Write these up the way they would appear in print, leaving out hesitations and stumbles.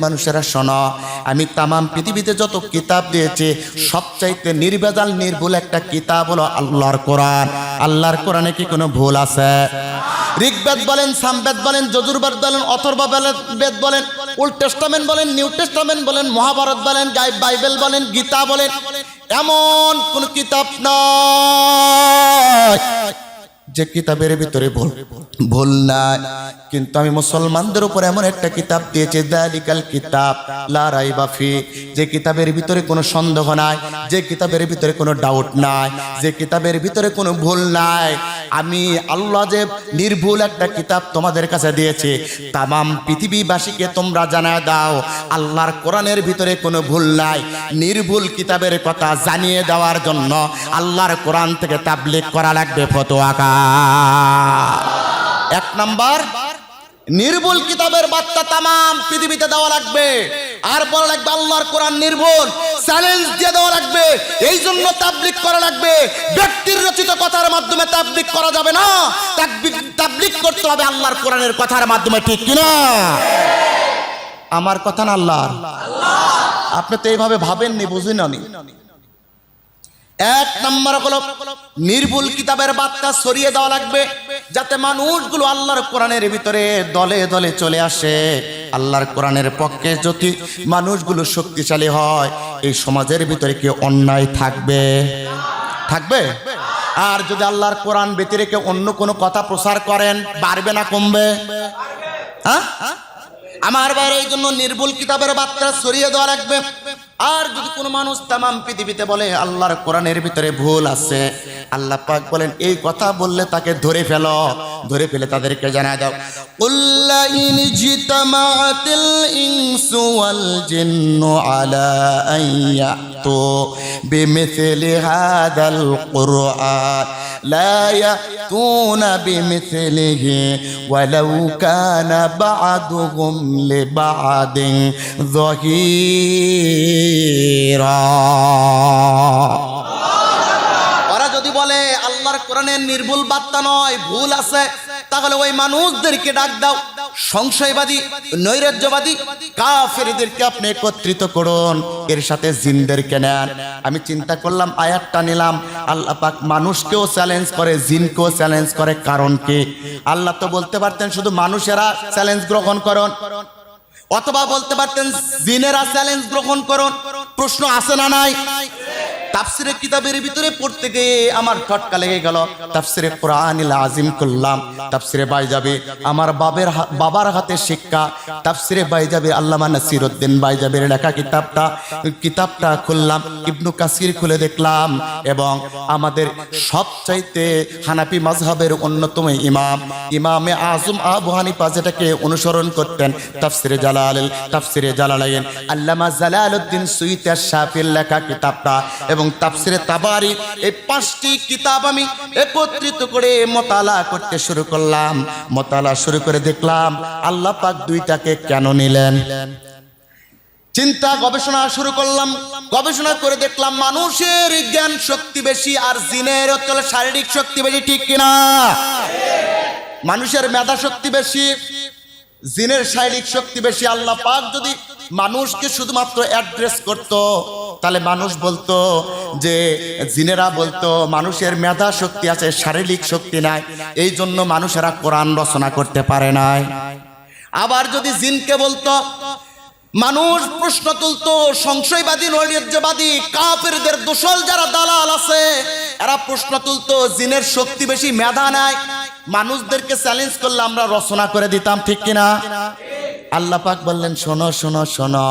মানুষেরা শোনো, আমি তামাম পৃথিবীতে যত কিতাব দিয়েছি সবচাইতে নির্ভেজাল নির্ভুল একটা কিতাব হলো আল্লাহর কোরআন। আল্লাহর কোরআনে কি কোনো ভুল আছে? ঋগ্বেদ বলেন, সামবেদ বলেন, যজুর্বেদ বলেন, অথর্ববেদ বলেন, ওল্ড টেস্টামেন্ট বলেন, নিউ টেস্টামেন্ট বলেন, মহাভারত বলেন, বাইবেল বলেন, গীতা বলেন, এমন কোন কিতাব নয় যে কিতাবের ভিতরে ভুল নাই। কিন্তু আমি মুসলমানদের উপর এমন একটা কিতাব দিয়েছি, যালিকাল কিতাব লা রাইবা ফি, যে কিতাবের ভিতরে কোনো সন্দেহ নাই, যে কিতাবের ভিতরে কোনো ডাউট নাই, যে কিতাবের ভিতরে কোনো ভুল নাই। আমি আল্লাহ যে নির্ভুল একটা কিতাব তোমাদের কাছে দিয়েছি, তামাম পৃথিবীবাসীকে তোমরা জানায় দাও আল্লাহর কোরআনের ভিতরে কোনো ভুল নাই। নির্ভুল কিতাবের কথা জানিয়ে দেওয়ার জন্য আল্লাহর কোরআন থেকে তাবলীগ করা লাগবে, ফতোয়া কা। এক নাম্বার, নির্ভুল কিতাবের বার্তা তামাম পৃথিবীতে দেওয়া লাগবে, আর বলা লাগবে আল্লাহর কোরআন নির্ভুল, চ্যালেঞ্জ দিয়ে দেওয়া লাগবে। এই জন্য তাবলীগ করা লাগবে। ব্যক্তির রচিত কথার মাধ্যমে তাবলীগ করা যাবে না, তাবলীগ করতে হবে আল্লাহর কোরআনের কথার মাধ্যমে, ঠিক কিনা? আমার কথা না আল্লাহর? আপনি তো এইভাবে ভাবেননি, বুঝেন না। এক নম্বর হলো নির্ভুল কিতাবের বার্তা ছড়িয়ে দেওয়া লাগবে, যাতে মানুষগুলো আল্লাহর কোরআনের ভিতরে দলে দলে চলে আসে। আল্লাহর কোরআনের পক্ষে যদি মানুষগুলো শক্তিশালী হয়, এই সমাজের ভিতরে কি অন্যায় থাকবে? আর যদি আল্লাহর কোরআন ব্যতি রেখে অন্য কোনো কথা প্রচার করেন, বাড়বে না কমবে? হ্যাঁ আমার বাইরে, এই জন্য নির্ভুল কিতাবের বার্তা ছড়িয়ে দেওয়া লাগবে। আর যদি কোনো মানুষ তামাম পৃথিবীতে বলে আল্লাহর কোরআনের ভিতরে ভুল আছে, আল্লাহ পাক বলেন এই কথা বললে তাকে ধরে ফেলে তাদেরকে জানায় দাও, কুল্লা ইন জিতামাতিল ইনসু ওয়াল জিন্নু আলা আইয়াতু বিমিসলি হাদাল কুরআন লা ইয়াতুনা বিমিসলিহি ওয়ালাউ কানা বা'দুহুম লিবা'দিন যাহিরা। ওরা যদি বলে আল্লাহর কোরআনের নির্ভুল বার্তা নয়, ভুল আছে, তাহলে ওই মানুষদেরকে ডাক দাও, সংশয়বাদী, নৈরাজ্যবাদী, কাফেরদেরকে আপনি একত্রিত করুন, এর সাথে জিনদেরকে নেন। আমি চিন্তা করলাম, আয়াতটা নিলাম, আল্লাহ পাক মানুষকেও চ্যালেঞ্জ করে, জিনকেও চ্যালেঞ্জ করে। কারণ কি? আল্লাহ তো বলতে পারতেন শুধু মানুষেরা চ্যালেঞ্জ গ্রহণ করুন, অথবা বলতে পারতেন জিনেরা চ্যালেঞ্জ গ্রহণ করুন। প্রশ্ন আছে না নাই? তাফসিরে কিতাবের ভিতরে পড়তে গিয়ে আমার ঠটকা লেগে গেল। তাফসিরে কোরআনুল আযীম করলাম, তাফসিরে বাইজাবি, আমার বাবার হাতে শিক্ষা, তাফসিরে বাইজাবি আল্লামা নাসিরউদ্দিন বাইজাবির লেখা কিতাবটা খুললাম, ইবনু কাসির খুলে দেখলাম, এবং আমাদের সবচাইতে হানাফি মাযহাবের অন্যতম ইমামে আযম আবু হানিফা যেটাকে অনুসরণ করতেন, তাফসিরে জালালাইন আল্লামা জালালউদ্দিন সুয়ুতী আশ-শাফির লেখা কিতাবটা, এবং তাফসিরে তাবারি, এই 5টি কিতাব আমি একত্রিত করে মোতালা করতে শুরু করলাম। মোতালা শুরু করে দেখলাম আল্লাহ পাক দুইটাকে কেন নিলেন। চিন্তা গবেষণা শুরু করলাম, গবেষণা করে দেখলাম মানুষের জ্ঞান শক্তি বেশি আর জিনের হচ্ছে শারীরিক শক্তি বেশি, ঠিক কিনা? মানুষের মেধা শক্তি বেশি, জিনের শারীরিক শক্তি বেশি। আল্লাহ পাক যদি মানুষকে শুধুমাত্র অ্যাড্রেস করত, তাহলে মানুষ বলতো যে, জিনেরা বলতো মানুষের মেধা শক্তি আছে, শারীরিক শক্তি নাই, এই জন্য মানুষেরা কোরআন রচনা করতে পারে নাই। আবার যদি জিনকে বলতো, মানুষ প্রশ্ন তুলতো, সংশয়বাদী, নৈরাজ্যবাদী, কাফেরদের দোসল যারা দালাল আছে, এরা প্রশ্ন তুলতো জিনের শক্তি বেশি, মেধা নাই, মানুষদেরকে চ্যালেঞ্জ করলে আমরা রচনা করে দিতাম, ঠিক কিনা? আল্লাহ পাক বললেন, শোনো শোনো শোনো,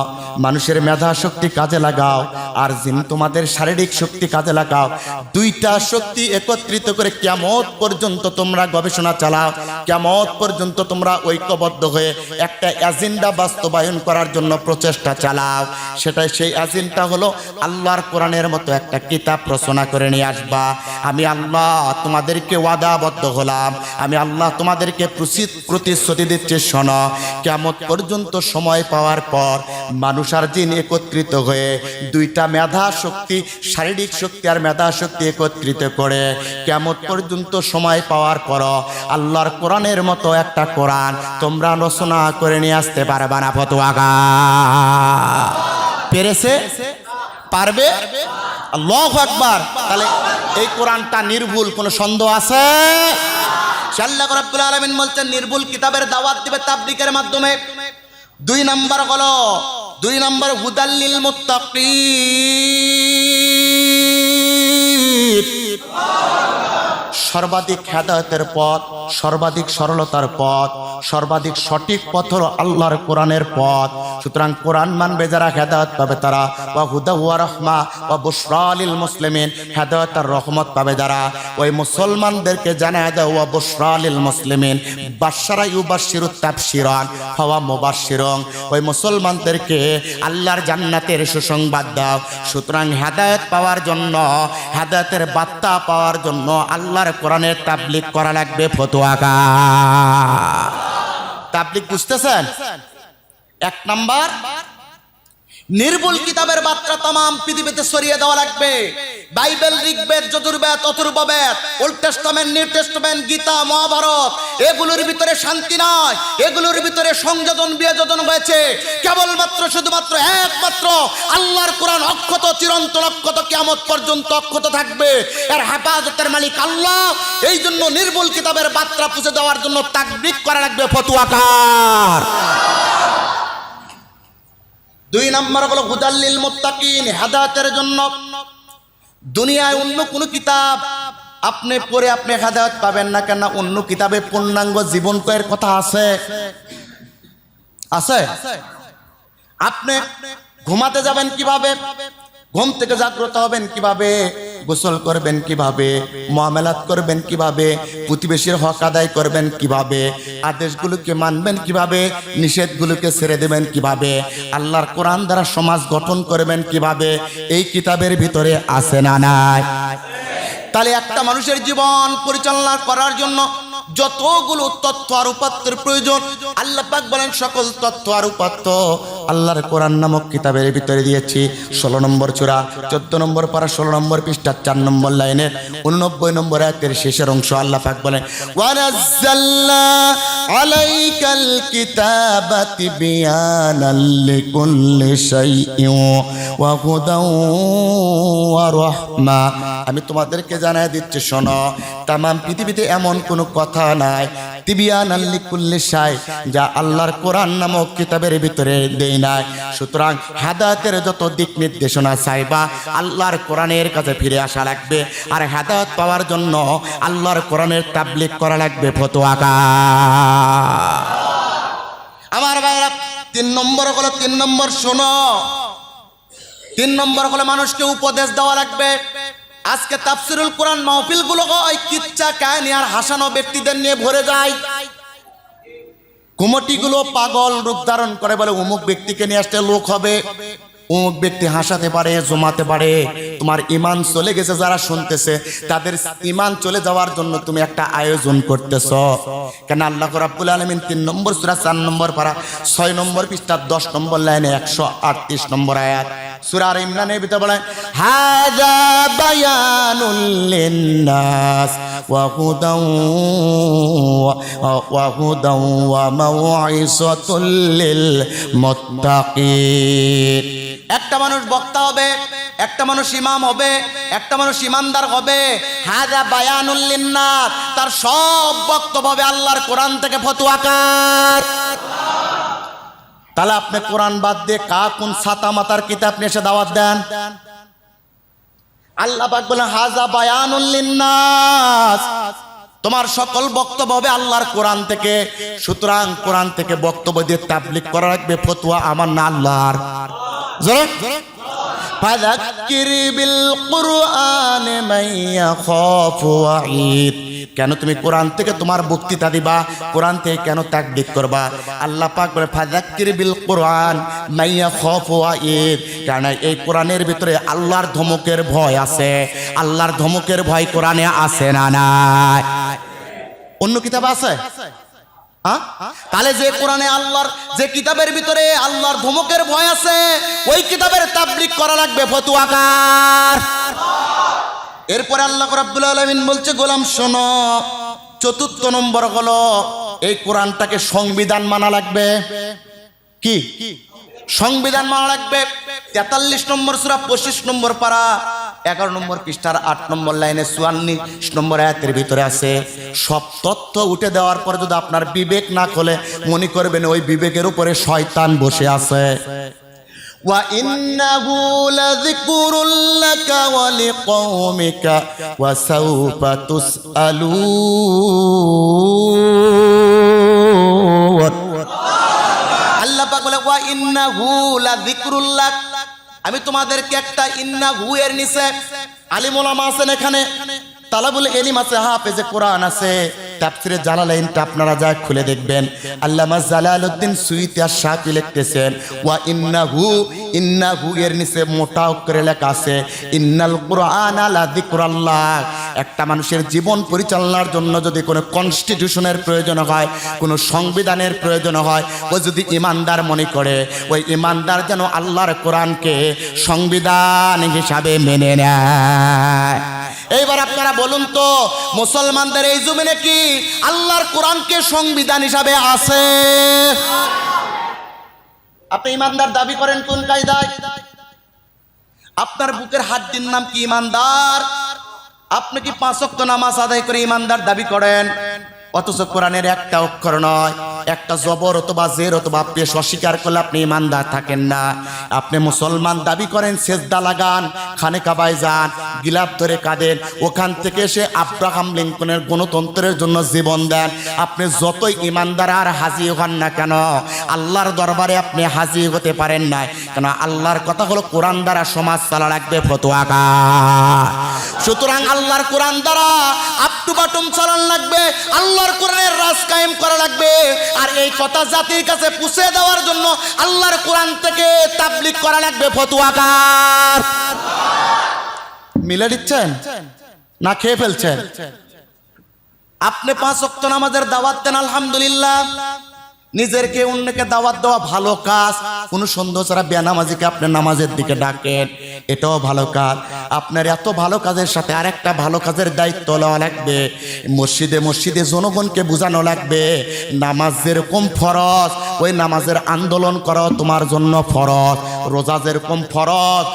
মানুষের মেধা শক্তি কাজে লাগাও আর জিন তোমাদের শারীরিক শক্তি কাজে লাগাও। দুইটা শক্তি একত্রিত করে কিয়ামত পর্যন্ত তোমরা গবেষণা চালাও, কিয়ামত পর্যন্ত তোমরা ঐক্যবদ্ধ হয়ে একটা এজেন্ডা বাস্তবায়ন করার জন্য প্রচেষ্টা চালাও। সেটাই সেই এজেন্ডা হলো আল্লাহর কোরআনের মতো একটা কিতাব রচনা করে নিয়ে আসবা। আমি আল্লাহ তোমাদেরকে ওয়াদাবদ্ধ হলাম, আমি আল্লাহ তোমাদেরকে প্রতিশ্রুতি দিচ্ছি, শোনো, কিয়ামত পর্যন্ত সময় পাওয়ার পর মানুষ আর জিন একত্রিত হয়ে দুইটা মেধা শক্তি, শারীরিক শক্তি আর মেধা শক্তি একত্রিত করে কিয়ামত পর্যন্ত সময় পাওয়ার পর আল্লাহর কোরআনের মতো একটা কোরআন তোমরা রচনা করে নিয়ে আসতে পারবে না ফতোয়াগা? পেরেছে? পারবে? আল্লাহু আকবার। তাহলে এই কোরআনটা নির্ভুল, কোনো সন্দেহ আছে? আল্লাহ রাব্বুল আলামিন বলছেন নির্ভুল কিতাবের দাওয়াত দিবে তাবলীগের মাধ্যমে। 2 নাম্বার হলো, 2 নাম্বার হুদাল্লিল মুত্তাকিন, সর্বাধিক হেদায়েতের পথ, সর্বাধিক সরলতার পথ, সর্বাধিক সঠিক পথ হলো আল্লাহর কোরআনের পথ। সুতরাং কোরআন মানবে যারা হেদায়েত পাবে তারা, ওয়া হুদা ওয়া রাহমা ওয়া বুশরা লিল মুসলিমিন, হেদায়েত আর রহমত পাবে যারা। ওই মুসলমানদেরকে জানায় দাও ওয়া বুশরা লিল মুসলিমিন, বাশশারা ইউবাশশিরু তাবশীরান ওয়া মুবাশশিরুন, ওই মুসলমানদেরকে আল্লাহর জান্নাতের সুসংবাদ দাও। সুতরাং হেদায়েত পাওয়ার জন্য, হেদায়েতের বার্তা পাওয়ার জন্য আল্লাহর কোরআনের তাবলীগ করা লাগবে ফতোয়াকা। তাবলীগ বুঝতেছেন? 1 নাম্বার নির্ভুল কিতাবের বার্তা तमाम পৃথিবীতে ছড়িয়ে দেওয়া লাগবে। Bible, Rigveda, Yajurveda, Atharvaveda, Old Testament, New Testament, Gita, Mahabharata, এগুলোর ভিতরে শান্তি নয়, এগুলোর ভিতরে সংযোজন বিয়োজন হয়েছে। কেবলমাত্র শুধুমাত্র একমাত্র আল্লাহর কোরআন অক্ষত, চিরন্তন অক্ষত, কিয়ামত পর্যন্ত অক্ষত থাকবে। এর হেফাজতের মালিক আল্লাহ। এই জন্য নির্ভুল কিতাবের বার্তা পৌঁছে দেওয়ার জন্য তাকবীর করা লাগবে ফতোয়াকার। 2 নাম্বার হলো হুদাল্লিল মুত্তাকিন, হেদায়েতের জন্য। দুনিয়ায় অন্য কোন কিতাব আপনি পড়ে আপনি হেদায়েত পাবেন না, কেন অন্য কিতাবে পূর্ণাঙ্গ জীবন কয়ের কথা আছে? আছে? আপনি ঘুমাতে যাবেন কিভাবে, ঘুম থেকে জাগ্রত হবেন কিভাবে, গোসল করবেন কিভাবে, মুআমালাত করবেন কিভাবে, প্রতিবেশীর হক আদায় করবেন কিভাবে, আদেশগুলোকে মানবেন কিভাবে, নিষেধগুলোকে ছেড়ে দেবেন কিভাবে, আল্লাহর কোরআন দ্বারা সমাজ গঠন করবেন কিভাবে, এই কিতাবের ভিতরে আছে না নাই? তাহলে একটা মানুষের জীবন পরিচালনা করার জন্য যতগুলো তথ্য আর উপাত্তের প্রয়োজন, আল্লাহ পাক বলেন সকল তথ্য আর উপাত্ত আল্লাহর কোরআন নামক কিতাবের ভিতরে দিয়েছি। 16 নম্বর সূরা, 14 নম্বর পারা, 16 নম্বর পৃষ্ঠা, 4 নম্বর লাইনে 89 নম্বর আয়াতের শেষের অংশ আল্লাহ পাক বলেন ওয়া নাযালনা আলাইকাল কিতাবা তিবয়ানাল লিকুল্লি শাইইন ওয়া হুদান ওয়া রাহমা। আমি তোমাদেরকে জানাই দিচ্ছি, শোনো, তামাম পৃথিবীতে এমন কোনো কথা নাই তিবিয়ানাল লিকুল্লি শাই যা আল্লাহর কোরআন নামক কিতাবের ভিতরে দেই নাই। সুতরাং হেদায়েতের যত দিক নির্দেশনা চাইবা আল্লাহর কোরআনের কাছে ফিরে আসা লাগবে। আর হেদায়েত পাওয়ার জন্য আল্লাহর কোরআনের তাবলীগ করা লাগবে ফতোয়াকা। আমার ভাইরা, 3 নম্বর হলো, 3 নম্বর শোনো, 3 নম্বর হলো মানুষকে উপদেশ দেওয়া লাগবে। আজকে তাফসিরুল কোরআন মাহফিলগুলো হয় কিচ্ছা কাহিনী আর হাসানো ব্যক্তিদের নিয়ে ভরে যায়। কমিটিগুলো পাগল রূপ ধারণ করে, বলে অমুক ব্যক্তিকে নিয়ে আসতে লোক হবে, অমুক ব্যক্তি হাসাতে পারে, জমাতে পারে। তোমার ঈমান চলে গেছে, যারা শুনতেছে তাদের ঈমান চলে যাওয়ার জন্য তুমি একটা আয়োজন করতেছ কেন? আল্লাহ রাব্বুল আলামিন 3 নম্বর সূরা 4 নম্বর পারা, 6 নম্বর পৃষ্ঠা, 10 নম্বর লাইনে 138 নম্বর আয়াত সূরা আল ইমরানের ভিতরে বলেন হাযা বায়ানুল লিন্নাস ওয়া হুদান ওয়া মাউইযাতুল লিল মুত্তাকিন। একটা মানুষ বক্তা হবে, একটা মানুষ ইমাম হবে, একটা মানুষ ইমানদার হবে। হাযা বায়ানুল লিন্নাস, তার সব বক্তব্য হবে আল্লাহর কোরআন থেকে ফতোয়াকার। তাহলে আপনি কোরআন বাদ দিয়ে কোন ছাতা মাতার কিতাব নিয়ে এসে দাওয়াত দেন? আল্লাহ পাক বলেন হাযা বায়ানুল লিন্নাস, তোমার সকল বক্তব্য হবে আল্লাহর কোরআন থেকে। সুতরাং কোরআন থেকে বক্তব্য দিয়ে তাবলীগ করা রাখবে, ফতোয়া আমার না আল্লাহর। জোরে ফাযাক্কির বিল কুরআন মান ইয়াখাফু ওয়াঈদ। কেন তুমি কোরআন থেকে তোমার বক্তৃতা দিবা, কোরআন থেকে কেন তাকবীর করবা? আল্লাহ পাক বলে ফাযাক্কির বিল কুরআন মান ইয়াখাফু ওয়াঈদ, কারণ এই কোরআনের ভিতরে আল্লাহর ধমকের ভয় আছে। আল্লাহর ধমকের ভয় কোরআনে আছে না নাই? অন্য কিতাব আছে? তাহলে যে কোরআনে আল্লাহর যে কিতাবের ভিতরে আল্লাহর ধমকের ভয় আছে ওই কিতাবের তাবলীগ করা লাগবে ফতোয়াকার। এরপরে আল্লাহ রাব্বুল আলামিন বলছে গোলাম শোনো, চতুর্থ নম্বর হলো এই কোরআনটাকে সংবিধান মানা লাগবে। কি সংবিধান মানা লাগবে? 43 নম্বর সূরা 25 নম্বর পারা 11 নম্বর পৃষ্ঠার 8 নম্বর লাইনে 44 নম্বর আয়াতের ভিতরে আছে। সব তথ্য উঠে দেওয়ার পরে যদি আপনার বিবেক না খোলে মনে করবেন ওই বিবেকের উপরে শয়তান বসে আছে। ওয়া ইন্নাহু লাযিকরুল লাকা ওয়া লিকওমিকা ওয়া সাওফা তুসআলুন। আল্লাহ পাক বলে ওয়া ইন্নাহু লাযিকরুল লাক, আমি তোমাদেরকে একটা ইন্নাহু এর নিচে আলিম ওলামা আছেন, এখানে তালাবুল ইলম আছে, হাফেজে কোরআন আছে, তাফসিরে জালালাইনটা আপনারা যা খুলে দেখবেন আল্লামা জালালউদ্দিন সুয়ুতী আশ-শাফি লিখতেছেন ওয়া ইন্নাহু এর নিচে মোটা অক্ষরে লেখা আছে ইন্নাল কুরআনা লা যিকরুল্লাহ। একটা মানুষের জীবন পরিচালনার জন্য যদি কোনো কনস্টিটিউশনের প্রয়োজন হয়, কোনো সংবিধানের প্রয়োজন হয়, ও যদি ইমানদার মনে করে ওই ইমানদার যেন আল্লাহর কোরআনকে সংবিধান হিসাবে মেনে নেয়। এইবার আপনারা বলুন তো মুসলমানদের এই জমিনে কি আল্লাহর কোরআনকে সংবিধান হিসাবে আছে? আপনি ইমানদার দাবি করেন কোন কায়দায়? আপনার বুকের হাড্ডির নাম কি ইমানদার? আপনি কি 5 ওয়াক্ত নামাজ আদায় করে ইমানদার দাবি করেন? অথচ কোরআনের একটা অক্ষর নয়, একটা জবর অথবা জের অথবা পেশ অস্বীকার করলে আপনি ইমানদার থাকেন না। আপনি মুসলমান দাবি করেন, সেজদা লাগান, খানে কাবায় যান, গিলাপ ধরে কাঁদেন, ওখান থেকে এসে আব্রাহাম লিঙ্কনের গণতন্ত্রের জন্য জীবন দেন। আপনি যতই ইমানদার আর হাজি হন না কেন আল্লাহর দরবারে আপনি হাজি হতে পারেন না, কেন আল্লাহর কথা হলো কোরআন দ্বারা সমাজ চালা রাখবে ফতোয়াকার। সুতরাং আল্লাহর কোরআন দ্বারা আপ টু বাটম চালান লাগবে, আল্লাহর কোরআনের রাজ কায়েম করা লাগবে। আর এই কথা জাতির কাছে পৌঁছে দেওয়ার জন্য আল্লাহর কোরআন থেকে তাবলীগ করা লাগবে ফতোয়াকার। মিলে দিচ্ছেন না খেয়ে ফেলছেন? আপনি 5 ওয়াক্ত নামাজের দাওয়াত দেন, আলহামদুলিল্লাহ, নিজেরকে অন্যকে দাওয়াত দেওয়া ভালো কাজ। কোন সন্দেহ ছাড়া বেনামাজিকে আপনি নামাজের দিকে ডাকেন, এটাও ভালো কাজ। আপনার এত ভালো কাজের সাথে আরেকটা ভালো কাজের দায়িত্ব লওয়া লাগবে। মসজিদে মসজিদে জনগণকে বোঝানো লাগবে নামাজ যেরকম ফরজ ওই নামাজের আন্দোলন করাও তোমার জন্য ফরজ। রোজা যেরকম ফরজ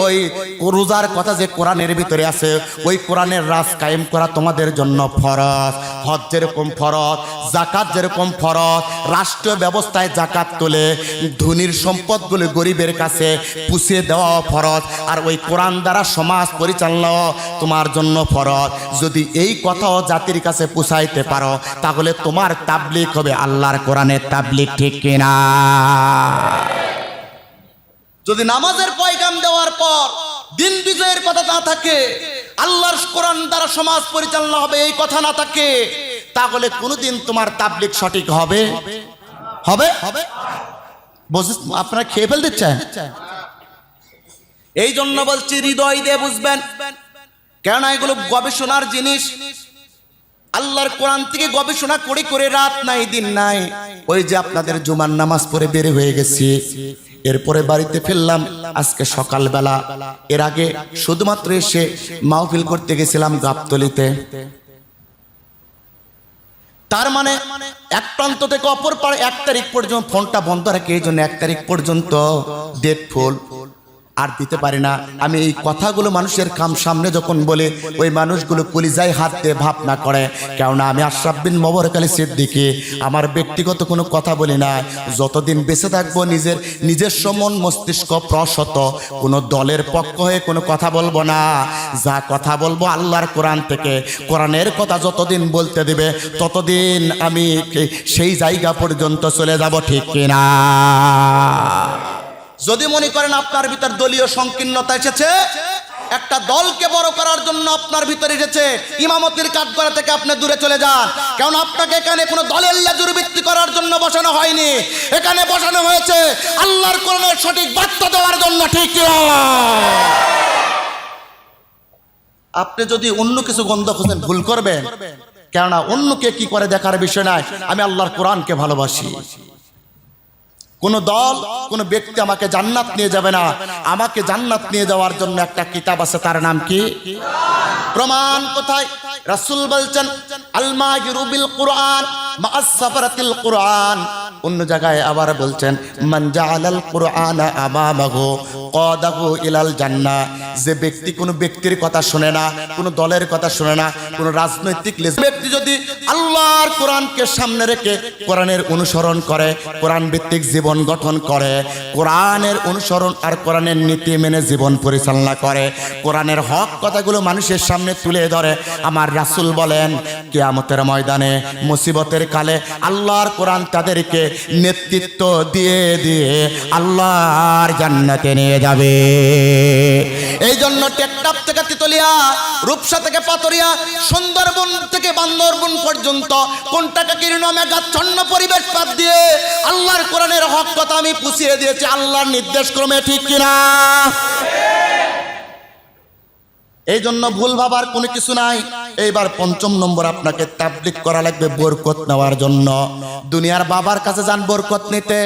ওই রোজার কথা যে কোরআনের ভিতরে আছে ওই কোরআনের রাজ কায়েম করা তোমাদের জন্য ফরজ। হজ যেরকম ফরজ, যাকাত যেরকম ফরজ, রাষ্ট্রীয় ব্যবস্থায় যাকাত তুলে ধনীর সম্পদগুলো গরিবের কাছে পুষিয়ে দেওয়া ফরজ। আর ওই কোরআন দ্বারা সমাজ পরিচালনা তোমার জন্য ফরজ। যদি এই কথাও জাতির কাছে পুষাইতে পারো তাহলে তোমার তাবলীগ হবে আল্লাহর কোরআনের তাবলীগ, ঠিক কিনা? যদি নামাজের পয়গাম দেওয়ার পর দিন বিজয়ের কথা না থাকে, আল্লাহর কোরআন দ্বারা সমাজ পরিচালনা হবে এই কথা না থাকে, তাহলে কোনোদিন তোমার তাবলীগ সঠিক হবে? আপনারা খেয়ে ফেলতে চান? এই জন্য বলছি হৃদয় দিয়ে বুঝবেন, কেন এগুলো গবেষণার জিনিস। আল্লাহর কোরআন থেকে গবেষণা করে করে রাত নাই দিন নাই। ওই যে আপনাদের জুমার নামাজ পড়ে বের হয়ে গেছি, এরপরে বাড়িতে ফিরলাম আজকে সকালবেলা। এর আগে শুধুমাত্র এসে মাহফিল করতে গেছিলাম গাবতলিতে। তার মানে এক প্রান্ত থেকে অপর পারে 1 তারিখ পর্যন্ত ফোনটা বন্ধ রাখে, এই জন্য 1 তারিখ পর্যন্ত ডেট ফুল আর দিতে পারি না। আমি এই কথাগুলো মানুষের সামনে যখন বলে ওই মানুষগুলো কলিজায় হাত দিয়ে ভাবনা করে, কেননা আমি আশরাফ বিন মোবারক আলী সিদ্দিকী আমার ব্যক্তিগত কোনো কথা বলি না। যতদিন বেঁচে থাকবো নিজস্ব মন মস্তিষ্ক প্রসত, কোনো দলের পক্ষ হয়ে কোনো কথা বলবো না। যা কথা বলবো আল্লাহর কোরআন থেকে, কোরআনের কথা যতদিন বলতে দেবে ততদিন আমি সেই জায়গা পর্যন্ত চলে যাব, ঠিক কিনা? যদি মনে করেন আপনার ভিতর দলীয় সংকীর্ণতা এসেছে, একটা দলকে বড় করার জন্য আপনার ভিতরে এসেছে, ইমামতির কাঠগড়া থেকে আপনি দূরে চলে যান। কারণ আপনাকে এখানে কোনো দলের লেজুর ভিত্তি করার জন্য বসানো হয়নি, এখানে বসানো হয়েছে আল্লাহর কোরআনের সঠিক বার্তা দেওয়ার জন্য, ঠিক কি? আপনি যদি অন্য কিছু গন্ধ খুঁজেন ভুল করবেন। কেননা অন্যকে কি করে দেখার বিষয় নয়, আমি আল্লাহর কোরআনকে ভালোবাসি। কোন দল কোন ব্যক্তি আমাকে জান্নাত নিয়ে যাবে না, আমাকে জান্নাত নিয়ে যাওয়ার জন্য একটা কিতাব আছে, তার নাম কি? প্রমাণ কোথায়? রাসূল বলছেন আল মাহিরু বিল কুরআন মা'আস সাফরাতিল কুরআন। অন্য জায়গায় আবার বলছেন মান জাআলাল কুরআনা আমামাহু কাদাহু ইলাল জান্নাহ। যে ব্যক্তি কোনো ব্যক্তির কথা শুনে না, কোনো দলের কথা শুনে না, কোনো রাজনৈতিক ব্যক্তি যদি আল্লাহর কোরআনকে সামনে রেখে কোরআনের অনুসরণ করে, কোরআন ভিত্তিক জীবন গঠন করে, কোরআনের অনুসরণ আর কোরআনের নীতি মেনে জীবন পরিচালনা করে, কোরআনের হক কথাগুলো মানুষের সামনে তুলে ধরে, আমার রাসূল বলেন কিয়ামতের ময়দানে মুসিবতের কালে আল্লাহর কোরআন তাদেরকে নেতৃত্ব দিয়ে দিয়ে আল্লাহর জান্নাতে নিয়ে যাবে। এই জন্য টেকনাফ থেকে তিতুলিয়া, রূপসা থেকে পাথরিয়া, সুন্দরবন থেকে বান্দরবন পর্যন্ত কোনটাকে মেঘাচ্ছন্ন পরিবেশ বাদ দিয়ে আল্লাহর কোরআনের হক কথা আমি পুষিয়ে দিয়েছি আল্লাহর নির্দেশ ক্রমে, ঠিক কিনা? এই জন্য ভুল ভাবার কোনো কিছু নাই। এইবার ৫ম নম্বর, আপনাকে তাবলীগ করা লাগবে বরকত নেওয়ার জন্য। দুনিয়ার বাবার কাছে যান বরকত নিতে,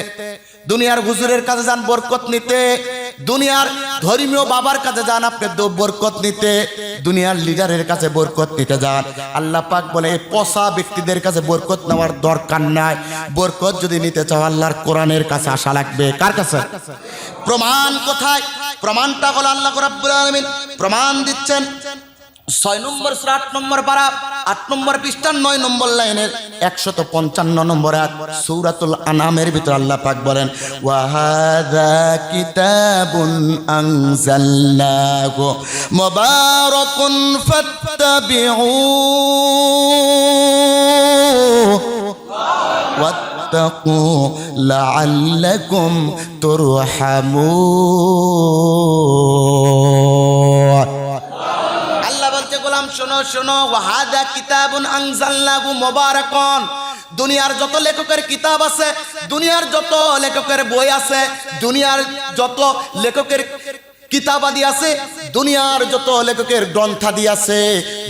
দুনিয়ার হুজুরের কাছে যান বরকত নিতে, দুনিয়ার ধর্মীয় বাবার কাছে যান আপনি বরকত নিতে, দুনিয়ার লিডারের কাছে বরকত নিতে যান। আল্লাহ পাক বলে এই পচা ব্যক্তিদের কাছে বরকত নেওয়ার দরকার নাই। বরকত যদি নিতে চাও আল্লাহর কোরআনের কাছে আসা লাগবে। কার কাছে? প্রমাণ কোথায়? প্রমাণটা হলো আল্লাহ রাব্বুল আলামিন প্রমাণ দিচ্ছেন ৬ নম্বর সূরা ৮ নম্বর পারা ৮ নম্বর পৃষ্ঠা ৯ নম্বর লাইনের ১৫৫ নম্বর আয়াত সূরাতুল আনামের ভিতর আল্লাহ পাক বলেন ওয়া হাযা কিতাবুন আনজালনাহু মুবারাকুন ফাত্তাবিউ ওয়াত্তাকু লাআল্লাকুম তুরহামুন। শোনো শোনো, ওয়াহাদা কিতাবুন আনজালনাহু মুবারাকুন। দুনিয়ার যত লেখকের কিতাব আছে, দুনিয়ার যত লেখকের বই আছে, দুনিয়ার যত লেখকের কিতাবাদি আছে, দুনিয়ার যত লেখকের গ্রন্থাদি আছে,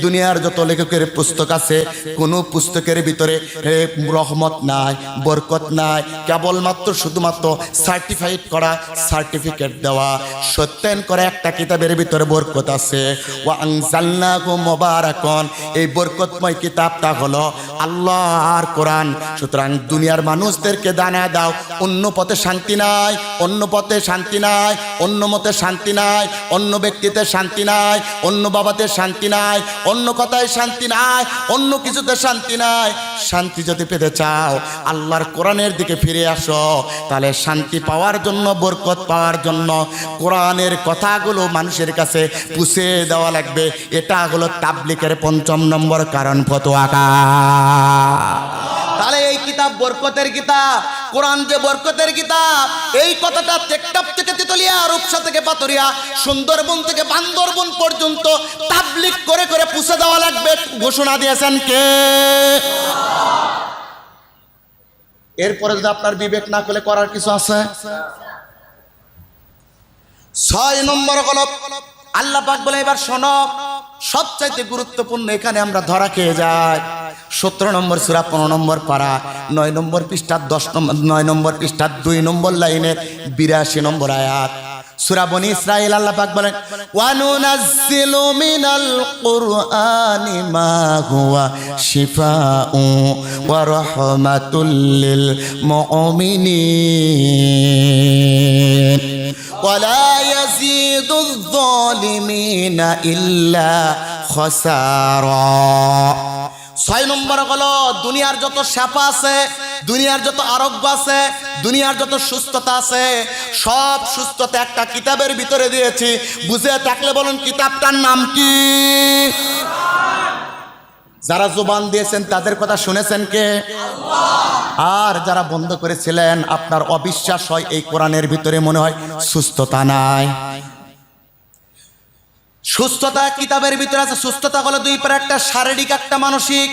দুনিয়ার যত লেখকের পুস্তক আছে, কোন পুস্তকের ভিতরে রহমত নাই, বরকত নাই, কেবলমাত্র শুধুমাত্র সার্টিফাইড করা, সার্টিফিকেট দেওয়া, সত্যায়ন করা একটা কিতাবের ভিতরে বরকত আছে। ওয়া আনজালনাহু মুবারাকুন, এই বরকতময় কিতাবটা হলো আল্লাহর কোরআন। সুতরাং দুনিয়ার মানুষদেরকে জানায় দাও অন্য পথে শান্তি নাই, অন্য পথে শান্তি নাই, অন্য মতে শান্তি নাই, অন্য ব্যক্তিতে শান্তি নাই, অন্য বাবাতে শান্তি নাই, অন্য কথায় শান্তি নাই, অন্য কিছুতে শান্তি নাই। শান্তি যদি পেতে চাও আল্লাহর কোরআনের দিকে ফিরে আসো, তাহলে শান্তি পাওয়ার জন্য, বরকত পাওয়ার জন্য কোরআনের কথাগুলো মানুষের কাছে পৌঁছে দেওয়া লাগবে। এটা হলো তাবলীগের ৫ম নম্বর কারণ, ফতোয়া। তাহলে এই কিতাব বরকতের কিতাব, কোরআন যে বরকতের কিতাব, এই কথাটা টেকনাফ থেকে তিতুলিয়া, রূপসা থেকে পাথরিয়া, সুন্দরবন থেকে বান্দরবন পর্যন্ত তাবলীগ করে করে পৌঁছে দেওয়া লাগবে। ঘোষণা দিয়েছেন কে? এরপরে যদি আপনার বিবেক না করলে করার কিছু আছে? ৬ নম্বর হলো আল্লাহ পাক বলে এবার শোনো, সবচাইতে গুরুত্বপূর্ণ, এখানে আমরা ধরা খেয়ে যাই। ১৭ নম্বর সূরা ১৫ নম্বর পারা ৯ নম্বর পৃষ্ঠা ১০ নম্বর ৯ নম্বর পৃষ্ঠা ২ নম্বর লাইনের ৮২ নম্বর আয়াত সূরা বনী ইসরাঈল। আল্লাহ পাক বলেন ওয়া নুনাজ্জিলু মিনাল কুরআনি মা হুয়া শিফাউ ওয়া রাহমাতুল লিল মুমিনিন ওয়া লা ইয়াজিদুয যালিমিনা ইল্লা খাসারা। ৬ নম্বর হলো দুনিয়ার যত শাফা আছে, দুনিয়ার যত আরোগ্য আছে, দুনিয়ার যত সুস্থতা আছে, সব সুস্থতা একটা কিতাবের ভিতরে দিয়েছি। বুঝে থাকলে বলুন কিতাবটার নাম কি? যারা জবান দিয়েছেন তাদের কথা শুনেছেন কে? আর যারা বন্ধ করেছিলেন, আপনার অবিশ্বাস হয় এই কোরআনের ভিতরে মনে হয় সুস্থতা নাই। সুস্থতা কিতাবের ভিতরে আছে। সুস্থতা হলো দুই পারে, একটা শারীরিক, একটা মানসিক।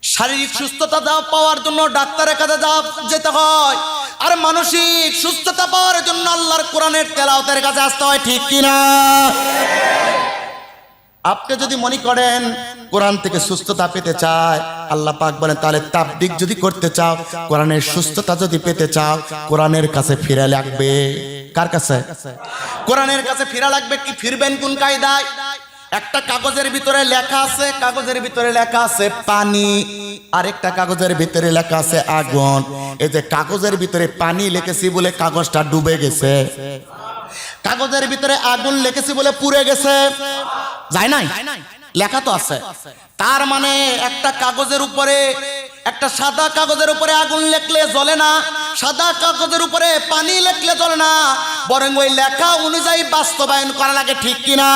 শারীরিক সুস্থতা পাওয়ার জন্য ডাক্তারের কাছে যেতে হয়, আর মানসিক সুস্থতা পাওয়ার জন্য আল্লাহর কোরআনের তেলাওয়াতের কাছে আসতে হয়, ঠিক কিনা? আপনি যদি মনে করেন কোরআন থেকে সুস্থতা পেতে চায়, আল্লাহ পাক বলেন তাহলে তাবলীগ যদি করতে চাও, কোরআনের সুস্থতা যদি পেতে চাও, কোরআনের কাছে ফিরে লাগবে। কার কাছে? কোরআনের কাছে ফিরা লাগবে। কি ফিরবেন কোন কায়দায়? একটা কাগজের ভিতরে লেখা আছে, কাগজের ভিতরে লেখা আছে পানি, আর একটা কাগজের ভিতরে লেখা আছে আগুন। এই যে কাগজের ভিতরে পানি লিখেছি বলে কাগজটা ডুবে গেছে, কাগজের ভিতরে আগুন লিখেছি বলে পুড়ে গেছে, যায় নাই? লেখা তো আছে। তার মানে একটা কাগজের উপরে, একটা সাদা কাগজের উপরে আগুন লিখলে জ্বলে না, সাদা কাগজের উপরে পানি লিখলে জ্বলে না, বরং ওই লেখা অনুযায়ী বাস্তবায়ন করা লাগে। ঠিক কিনা?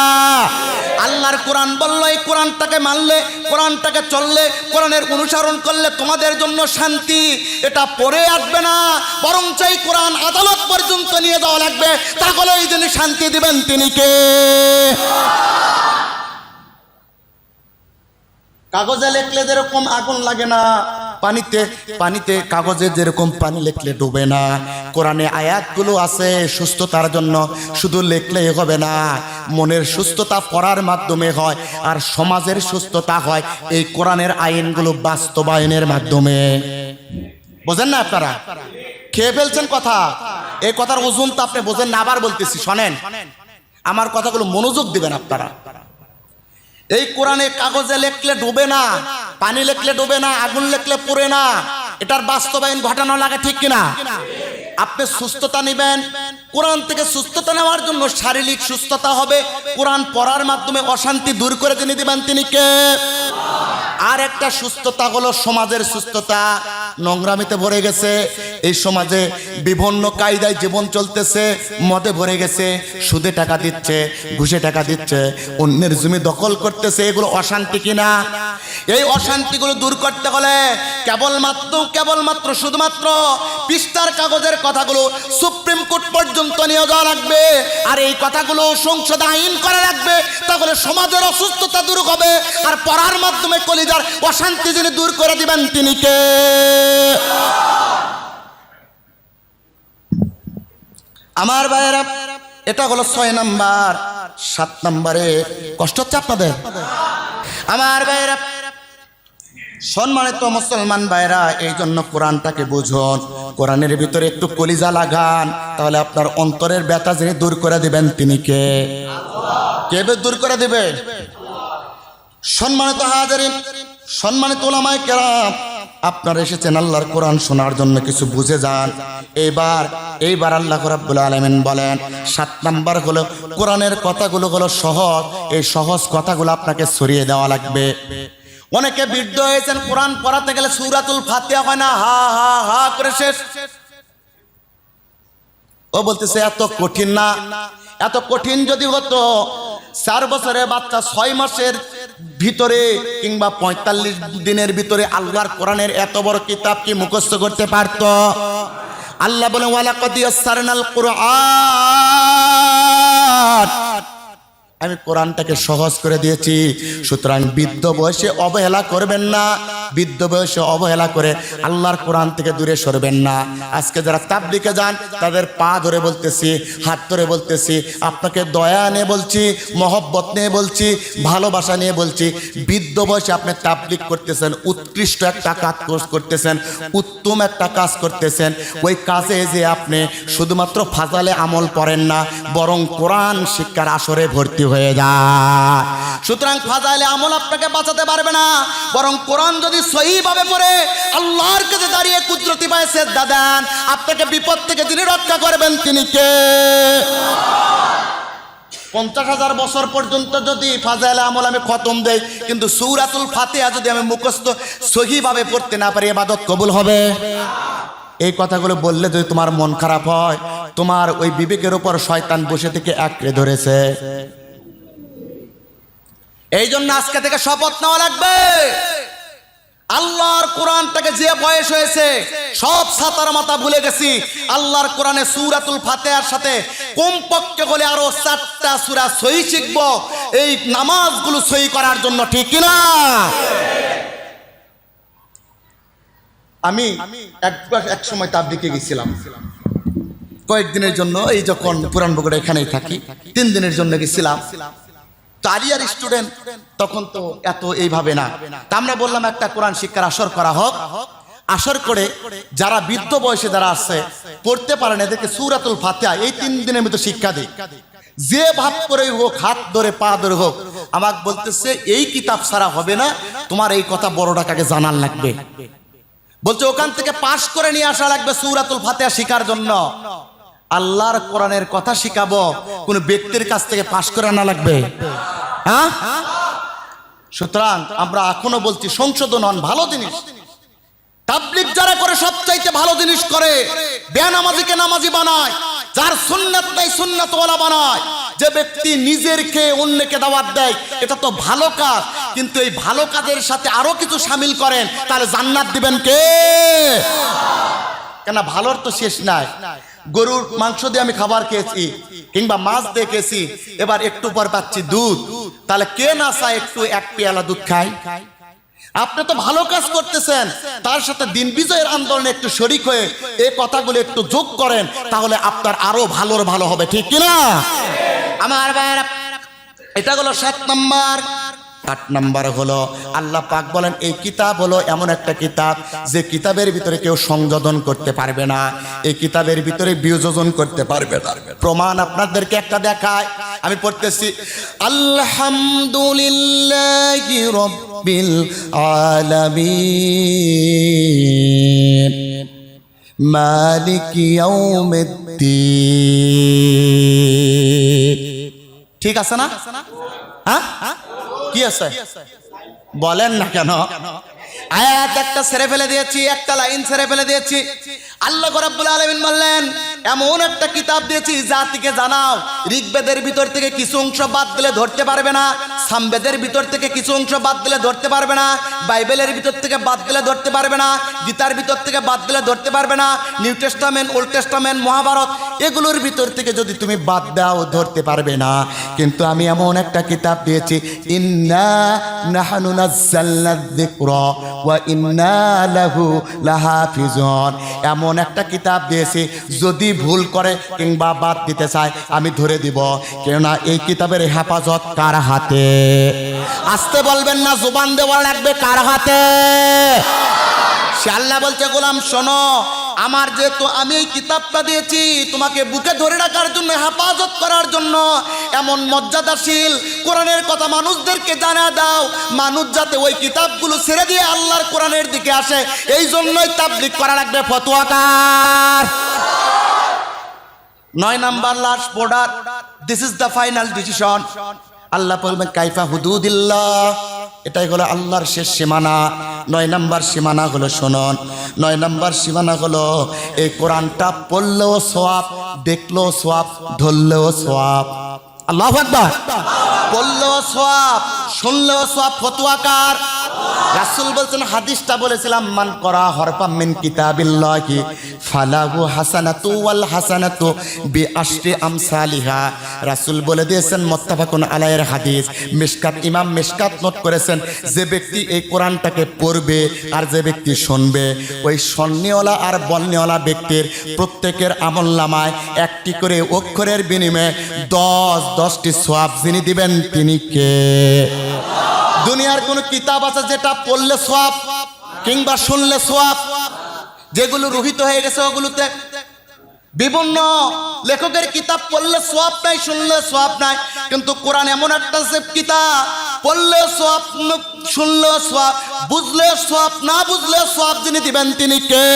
আল্লাহর কোরআন বললো এই কোরআনটাকে মানলে, কোরআনটাকে চললে, কোরআনের অনুসরণ করলে তোমাদের জন্য শান্তি, এটা পড়ে আসবে না, বরং চাই কোরআন আদালত পর্যন্ত নিয়ে যাওয়া লাগবে। তাহলে এই জন্য শান্তি দিবেন তিনি কে? কাগজে লিখলে যেরকম আগুন লাগে না, পানিতে কাগজে যেরকম পানি লিখলে ডুবে না, কোরআনে আয়াতগুলো আছে সুস্থতার জন্য। শুধু লিখলেই হবে না, মনের সুস্থতা পড়ার মাধ্যমে হয়, আর সমাজের সুস্থতা হয় এই কোরআনের আইনগুলো বাস্তবায়নের মাধ্যমে। বোঝেন না আপনারা? খেয়ে ফেলছেন কথা। এই কথার ওজন তো আপনি বোঝেন না, আবার বলতেছি শোনেন, আমার কথাগুলো মনোযোগ দিবেন আপনারা। এই কোরআনে কাগজে লিখলে ডুবে না, পানি লিখলে ডুবে না, আগুন লিখলে পুড়ে না, এটার বাস্তবায়ন ঘটানো লাগে। ঠিক কিনা? আপনি সুস্থতা নেবেন, কোরআন থেকে সুস্থতা নেওয়ার জন্য শারীরিক সুস্থতা হবে, কোরআন পড়ার মাধ্যমে অশান্তি দূর করে তিনি দিবেন তিনি কে? আর একটা সুস্থতা হলো সমাজের সুস্থতা। নোংরামিতে ভরে গেছে এই সমাজে, বিভিন্ন কায়দায় জীবন চলতেছে, মদে ভরে গেছে, সুদে টাকা দিচ্ছে, ঘুষে টাকা দিচ্ছে, অন্যের জমি দখল করতেছে, এগুলো অশান্তি কিনা? এই অশান্তিগুলো দূর করতে হলে কেবলমাত্র শুধুমাত্র পৃষ্ঠার কাগজের কথাগুলো সুপ্রিম কোর্ট পর্যন্ত নিয়ে যাওয়া লাগবে, আর এই কথাগুলো সংসদে আইন করা লাগবে। তাহলে সমাজের অসুস্থতা দূর হবে, আর পড়ার মাধ্যমে কলিজার অশান্তি যিনি দূর করে দিবেন তিনি কে? আমার ভাইয়েরা, এটা হলো 6 নাম্বার। 7 নাম্বারে কষ্ট হচ্ছে আপনাদের? আমার ভাইয়েরা, সম্মানিত মুসলমান ভাইরা, এই জন্য কোরআনটাকে বুঝুন, কোরআনের ভিতরে একটু কলিজা লাগান, তাহলে আপনার অন্তরের ব্যথা যিনি দূর করে দিবেন তিনি কে? কে দূর করে দিবে? সম্মানিত হাজিরিন, সম্মানিত উলামায়ে কেরাম, আপনারা এসেছেন আল্লাহর কোরআন শোনার জন্য, কিছু বুঝে যান। এইবার আল্লাহ রাব্বুল আলামিন বলেন 7 নাম্বার হলো কোরআনের কথাগুলো হলো সহজ, এই সহজ কথাগুলো আপনাকে ছড়িয়ে দেওয়া লাগবে। অনেকে বিদ্ধ হয়েছেন, কোরআন পড়াতে গেলে সূরাতুল ফাতিহা হয় না, হা হা হা করে শেষ। ও বলতেছে এত কঠিন না, এত কঠিন যদি হতো 4 বছরের বাচ্চা 6 মাসের ভিতরে কিংবা 45 দিনের ভিতরে আল্লাহর কোরআনের এত বড় কিতাব কি মুখস্থ করতে পারত? আল্লাহ বলে ওয়ালাকাদ ইয়াসসারনাল কুরআন, আমি কোরআনটাকে সহজ করে দিয়েছি। সুতরাং বৃদ্ধ বয়সে অবহেলা করবেন না, বৃদ্ধ বয়সে অবহেলা করে আল্লাহর কোরআন থেকে দূরে সরবেন না। আজকে যারা তাবলীগে যান তাদের পা ধরে বলতেছি, হাত ধরে বলতেছি, আপনাকে দয়া নিয়ে বলছি, মহব্বত নিয়ে বলছি, ভালোবাসা নিয়ে বলছি। বৃদ্ধ বয়সে আপনি তাবলীগ করতেছেন, উৎকৃষ্ট একটা কাজ করতেছেন, উত্তম একটা কাজ করতেছেন। ওই কাজে যে আপনি শুধুমাত্র ফাজালে আমল পড়েন না, বরং কোরআন শিক্ষার আসরে ভর্তি হয়ে যায়। সুতরাং ফাজাইলে আমল আপনাকে বাঁচাতে পারবে না, বরং কোরআন যদি সহিভাবে পড়ে আল্লাহর কাছে দাঁড়িয়ে কুদরতি পায়ে সেজদা দেন, আপনাকে বিপদ থেকে যিনি রক্ষা করবেন তিনি কে? 50,000 বছর পর্যন্ত যদি ফাজাইলে আমল আমি খতম দেই, কিন্তু সূরাতুল ফাতিহা যদি আমি মুখস্থ সহিভাবে পড়তে না পারি, ইবাদত কবুল হবে? এই কথাগুলো বললে যদি তোমার মন খারাপ হয়, তোমার ওই বিবেকের উপর শয়তান বসে থেকে আঁকড়ে ধরেছে। এই জন্য আজকে থেকে শপথ নেওয়া লাগবে, আল্লাহর কোরআনটাকে যে বয়স হয়েছে সব ছাতার মাথা ভুলে গেছি, আল্লাহর কোরআনে সূরাতুল ফাতিহার সাথে কমপক্ষে হলে আরো 4টা সূরা সহি শিখবো, এই নামাজগুলো সহি করার জন্য। ঠিক কিনা? আমি এক সময় তাবলীগে গেছিলাম কয়েকদিনের জন্য, এই যখন পুরান বগুড়া এখানেই থাকি, 3 দিনের জন্য গেছিলাম। তালিয়ার স্টুডেন্ট তখন তো এত এইভাবে না। তা আমরা বললাম একটা কোরআন শিক্ষার আসর করা হোক। আসর করে যারা বৃদ্ধ বয়সে যারা আছে পড়তে পারে না এদেরকে সূরাতুল ফাতিহা এই 3 দিনের মধ্যে শিক্ষা দিই। যে ভাব করে হোক, হাত ধরে পা ধরে হোক, আমাকে বলতেছে এই কিতাব ছাড়া হবে না, তোমার এই কথা বড়টাকে জানার লাগবে। বলছে ওখান থেকে পাশ করে নিয়ে আসা লাগবে সূরাতুল ফাতিহা শিখার জন্য। আল্লাহর কোরআনের কথা শিখাবো, কোন ব্যক্তির কাছ থেকে পাশ করে আনা লাগবে? হ্যাঁ। সুতরাং আমরা এখনো বলছি সংশোধন হন, ভালো জিনিস। তাবলীগ যারা করে সবচাইতে ভালো জিনিস করে, বেনামাজিকে নামাজি বানায়, যার সুন্নাত নাই সুন্নাতওয়ালা বানায়। যে ব্যক্তি নিজের খেয়ে অন্যকে দাওয়াত দেয়, এটা তো ভালো কাজ, কিন্তু এই ভালো কাজের সাথে আরো কিছু শামিল করেন, তাহলে জান্নাত দিবেন কে? কেন ভালোর তো শেষ নাই। গরুর মাংস দিয়ে আমি খাবার খেয়েছি কিংবা মাছ দিয়ে খেয়েছি, এবার একটু পর পাচ্ছি দুধ, তাহলে কে না চায় একটু 1 পেয়ালা দুধ খায়? আপনি তো ভালো কাজ করতেছেন, তার সাথে দিন বিজয়ের আন্দোলনে একটু শরীক হয়ে এই কথাগুলো একটু যোগ করেন, তাহলে আপনার আরো ভালোর ভালো হবে, ঠিক কিনা? আমার ভাইরা, এটা হলো 7 নাম্বার। 8 নাম্বার হলো আল্লাহ পাক বলেন এই কিতাব হলো এমন একটা কিতাব যে কিতাবের ভিতরে কেউ সংযোজন করতে পারবে না, এই কিতাবের ভিতরে বিয়োজন করতে পারবে না। প্রমাণ আপনাদেরকে একটা দেখায়, আমি পড়তেছি। আলহামদুলিল্লাহি রাব্বিল আলামিন মালিকি ইয়াউমিদ্দিন। ঠিক আছে না? হ্যাঁ, কি আছে বলেন না কেন? আয়াত একটা ছেড়ে ফেলে দিয়েছি, একটা লাইন ছেড়ে ফেলে দিয়েছি। আল্লাহ রাব্বুল আলামিন বললেন এমন একটা কিতাব দিয়েছি জাতিকে জানাও। ঋগ্বেদের ভিতর থেকে কিছু অংশ বাদ দিলে ধরতে পারবে না, সামবেদের ভিতর থেকে কিছু অংশ বাদ দিলে ধরতে পারবে না, বাইবেলের ভিতর থেকে বাদ দিলে ধরতে পারবে না, গীতার ভিতর থেকে বাদ দিলে ধরতে পারবে না, New Testament, Old Testament, Mahabharata, এগুলোর ভিতর থেকে যদি তুমি বাদ দাও ধরতে পারবে না। কিন্তু আমি এমন একটা কিতাব দিয়েছি, ইন্না নাহনু নাযালনা যিকরা ওয়া ইন্না লাহু লাহাফিজুন। এমন একটা কিতাব দিয়েছি, যদি ভুল করে কিংবা বাদ দিতে চায় আমি ধরে দিব। কেননা এই কিতাবের হেফাজত কার হাতে? আসতে বলবেন না, জবান দেওয়া লাগবে কার হাতে? সে আল্লাহ বলছে গোলাম শোনো, আমার যেহেতু আমি এই কিতাবটা দিয়েছি তোমাকে বুকে ধরে রাখার জন্য, হেফাজত করার জন্য, এমন মর্যাদাশীল কোরআনের কথা মানুষদেরকে জানা দাও, মানুষ যাতে ওই কিতাবগুলো ছেড়ে দিয়ে আল্লাহর কোরআনের দিকে আসে, এই জন্যই তাবলীগ করা লাগবে। ফতোয়াকার 9 number last border, this is the final decision. আল্লাহ বলবেন কাইফা হুদুদিল্লাহ, এটাই হলো আল্লাহর শেষ সীমানা। 9 নাম্বার সীমানা হলো শুনুন, 9 নাম্বার সীমানা হলো এই কোরআনটা পড়লেও সওয়াব, দেখলেও সওয়াব, ধরলেও সওয়াব। আল্লাহু আকবার। পড়লেও সওয়াব, শুনলেও সওয়াব। ফতোয়াকার রাসূল বলছেন, হাদিসটা বলেছিলাম, মান করা হরফাম মিন কিতাবিল্লাহি ফালাহু হাসানাতু ওয়াল হাসানাতু বিআশরি আমসালিহা। রাসূল বলে দিয়েছেন, মুত্তাফাকুন আলাইহির হাদিস, মিশকাত, ইমাম মিশকাত নোট করেছেন, যে ব্যক্তি এই কোরআনটাকে পড়বে আর যে ব্যক্তি শুনবে, ওই শোননেওয়ালা আর বলনেওয়ালা ব্যক্তির প্রত্যেকের আমলনামায় 1টি করে অক্ষরের বিনিময়ে 10টি সওয়াব যিনি দিবেন তিনি কে? দুনিয়ার কোন কিতাব আছে যেটা পড়লে সওয়াব কিংবা শুনলে সওয়াব? যেগুলো রহিত হয়ে গেছে ওগুলোতে বিভিন্ন লেখকের কিতাব পড়লে সওয়াব নাই, শুনলে সওয়াব নাই, কিন্তু কোরআন এমন একটা কিতাব, পড়লে সওয়াব, শুনলে সওয়াব, বুঝলে সওয়াব, না বুঝলে সওয়াব যিনি দিবেন তিনি কে?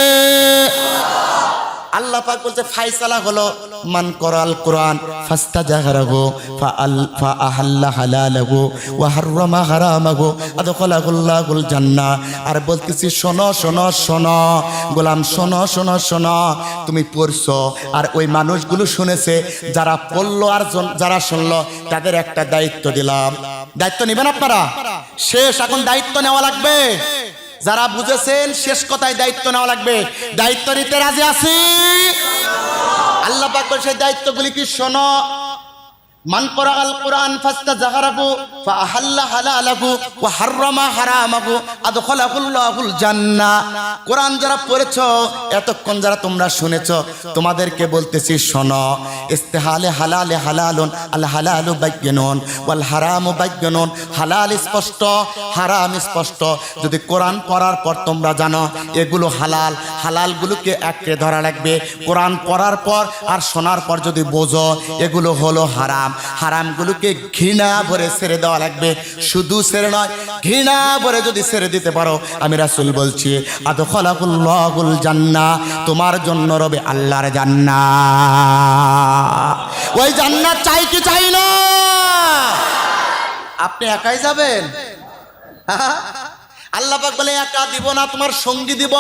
আল্লাহ পাক বলছে ফায়সালা হলো মান করাল কোরআন ফাস্তাজাহারাহু ফাআহাল্লা হালালাহু ওয়া হাররামা হারামাহু আদখালাহুল্লাহুল জান্নাহ। আর বলতেছি শোনো শোনো শোনো গোলাম, শোনো শোনো শোনো, তুমি পড়ছো আর ওই মানুষগুলো শুনেছে, যারা পড়লো আর যারা শুনলো তাদের একটা দায়িত্ব দিলাম। দায়িত্ব নেবেন আপনারা? শেষ, এখন দায়িত্ব নেওয়া লাগবে। যারা বুঝেছেন শেষ কথায় দায়িত্ব নেওয়া লাগবে। দায়িত্ব নিতে রাজি আছি? আল্লাহ পাক বলেন সেই দায়িত্বগুলি কি শোনো। মান করাআল কুরআন ফাস্তাযহারাহু ফাআহাল্লা হালালাহু ওয়া হাররামা হারামাহু আদখালাহুল্লাহুল জান্নাহ। কোরআন যারা পড়েছো, এতক্ষণ যারা তোমরা শুনেছো, তোমাদেরকে বলতেছি শোনো, ইস্তিহালে হালালে হালালুন, আল হালালু বায়্যিনুন ওয়াল হারামু বায়্যিনুন। হালাল স্পষ্ট, হারাম স্পষ্ট। যদি কোরআন পড়ার পর তোমরা জানো এগুলো হালাল, হালালগুলোকে আঁকড়ে ধরা লাগবে। কোরআন পড়ার পর আর শোনার পর যদি বোঝো এগুলো হলো হারাম, হারামগুলোকে ঘৃণা ভরে ছেড়ে দেওয়া লাগবে। শুধু ছেড়ে নয়, ঘৃণা ভরে যদি ছেড়ে দিতে পারো, আমি রাসূল বলছি আদখালাকুল্লাহুল জান্নাহ, তোমার জন্য রবে আল্লাহর জান্নাত। ওই জান্নাত চাই কি চাই না? আপনি একাই যাবেন? আল্লাহ পাক বলে একা দিব না, তোমার সঙ্গী দিব।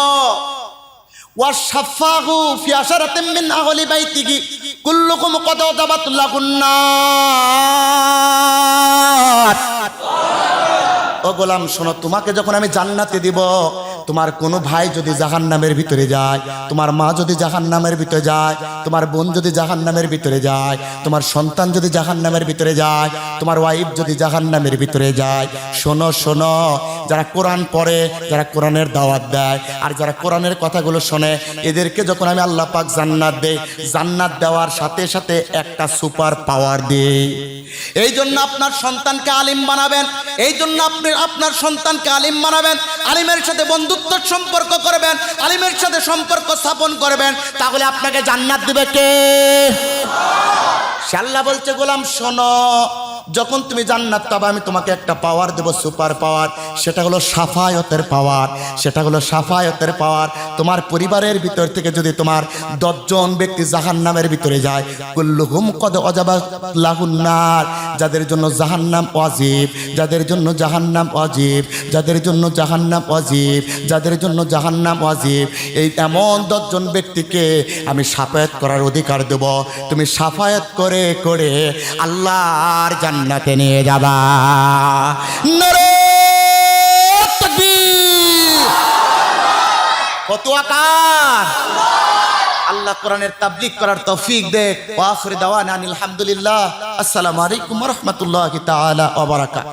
ওয়াশাফাহু ফি আশারাতিন মিন আহলি বাইতিহি কুল্লুকুম কদ ওয়াজাবাত লাহুন নার। ও গোলাম শোনো, তোমাকে যখন আমি জান্নাতে দিব, তোমার কোনো ভাই যদি জাহান্নামের ভিতরে যায়, তোমার মা যদি জাহান্নামের ভিতরে যায়, তোমার বোন যদি জাহান্নামের ভিতরে যায়, তোমার সন্তান যদি জাহান্নামের ভিতরে যায়, তোমার ওয়াইফ যদি জাহান্নামের ভিতরে যায়, শোনো শোনো, যারা কোরআন পড়ে, যারা কোরআনের দাওয়াত দেয়, আর যারা কোরআনের কথাগুলো শোনে, এদেরকে যখন আমি আল্লাহ পাক জান্নাত দেই, জান্নাত দেওয়ার সাথে সাথে একটা সুপার পাওয়ার দেই। এই জন্য আপনার সন্তানকে আলিম বানাবেন, এই জন্য আপনি আপনার সন্তানকে আলিম বানাবেন, আলিমের সাথে বন্ধুত্বের সম্পর্ক করবেন, আলিমের সাথে সম্পর্ক স্থাপন করবেন, তাহলে আপনাকে জান্নাত দিবে কে? সে আল্লাহ বলছে গোলাম শোনো, যখন তুমি জান্নাত পাবে আমি তোমাকে একটা পাওয়ার দেব, সুপার পাওয়ার। সেটা হলো সাফায়াতের পাওয়ার, সেটা হলো সাফায়াতের পাওয়ার। তোমার পরিবারের ভিতর থেকে যদি তোমার 10 জন ব্যক্তি জাহান্নামের ভিতরে যায়, কুল্লুহুম কদ ওয়াজাবাত লাহুন নার, যাদের জন্য জাহান্নাম ওয়াজিব, যাদের জন্য জাহান্নাম ওয়াজিব, যাদের জন্য জাহান্নাম ওয়াজিব, যাদের জন্য জাহান্নাম ওয়াজিব, এই এমন 10 জন ব্যক্তিকে আমি সাফায়াত করার অধিকার দেব। তুমি সাফায়াত করে করে আল্লাহর জান্নাতে নিয়ে যাবা। নারে তাকবীর! কত আকার! আল্লাহ কোরআনের তাবলীগ করার তৌফিক দেখ। ওয়া আখিরু দাওয়ানা আলহামদুলিল্লাহ। আসসালামু আলাইকুম ওয়া রাহমাতুল্লাহি তাআলা ওয়া বারাকাতুহু।